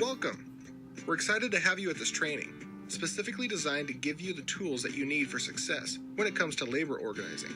Welcome! We're excited to have you at this training, specifically designed to give you the tools that you need for success when it comes to labor organizing.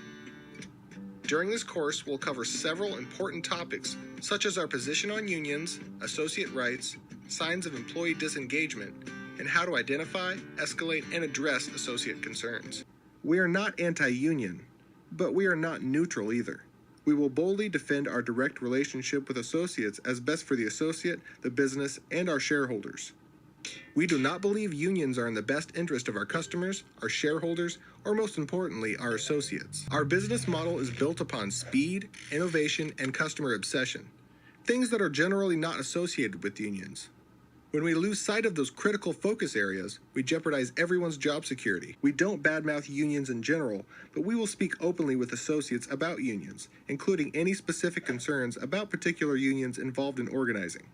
During this course, we'll cover several important topics such as our position on unions, associate rights, signs of employee disengagement, and how to identify, escalate, and address associate concerns. We are not anti-union, but we are not neutral either. We will boldly defend our direct relationship with associates as best for the associate, the business, and our shareholders. We do not believe unions are in the best interest of our customers, our shareholders, or most importantly, our associates. Our business model is built upon speed, innovation, and customer obsession, things that are generally not associated with unions. When we lose sight of those critical focus areas, we jeopardize everyone's job security. We don't badmouth unions in general, but we will speak openly with associates about unions, including any specific concerns about particular unions involved in organizing.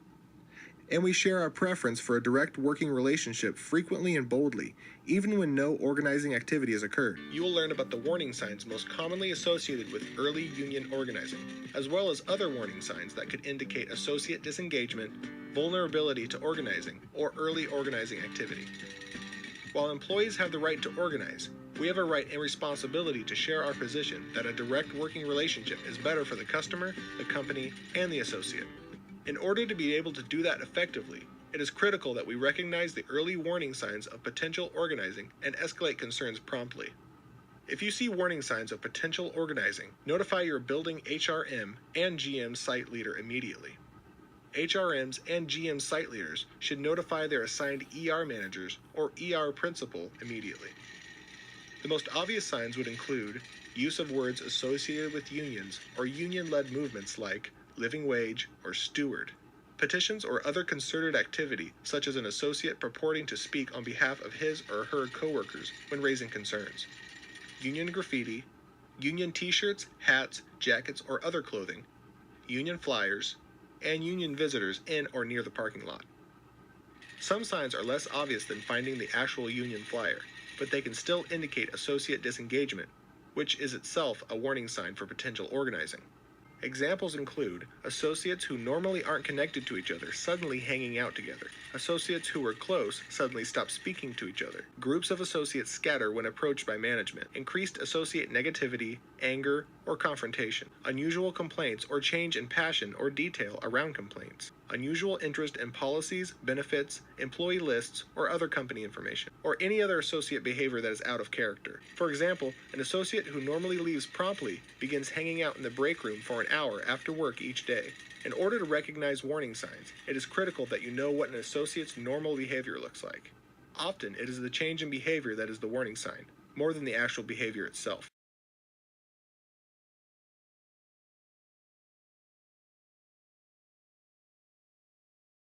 And we share our preference for a direct working relationship frequently and boldly, even when no organizing activity has occurred. You will learn about the warning signs most commonly associated with early union organizing, as well as other warning signs that could indicate associate disengagement, vulnerability to organizing, or early organizing activity. While employees have the right to organize, we have a right and responsibility to share our position that a direct working relationship is better for the customer, the company, and the associate. In order to be able to do that effectively, it is critical that we recognize the early warning signs of potential organizing and escalate concerns promptly. If you see warning signs of potential organizing, notify your building HRM and GM site leader immediately. HRMs and GM site leaders should notify their assigned ER managers or ER principal immediately. The most obvious signs would include use of words associated with unions or union-led movements like living wage or steward, petitions or other concerted activity such as an associate purporting to speak on behalf of his or her coworkers when raising concerns, union graffiti, union t-shirts, hats, jackets, or other clothing, union flyers, and union visitors in or near the parking lot. Some signs are less obvious than finding the actual union flyer, but they can still indicate associate disengagement, which is itself a warning sign for potential organizing. Examples include associates who normally aren't connected to each other suddenly hanging out together, associates who were close suddenly stop speaking to each other, groups of associates scatter when approached by management, increased associate negativity, anger, or confrontation, unusual complaints or change in passion or detail around complaints, unusual interest in policies, benefits, employee lists, or other company information, or any other associate behavior that is out of character. For example, an associate who normally leaves promptly begins hanging out in the break room for an hour after work each day. In order to recognize warning signs, it is critical that you know what an associate's normal behavior looks like. Often, it is the change in behavior that is the warning sign, more than the actual behavior itself.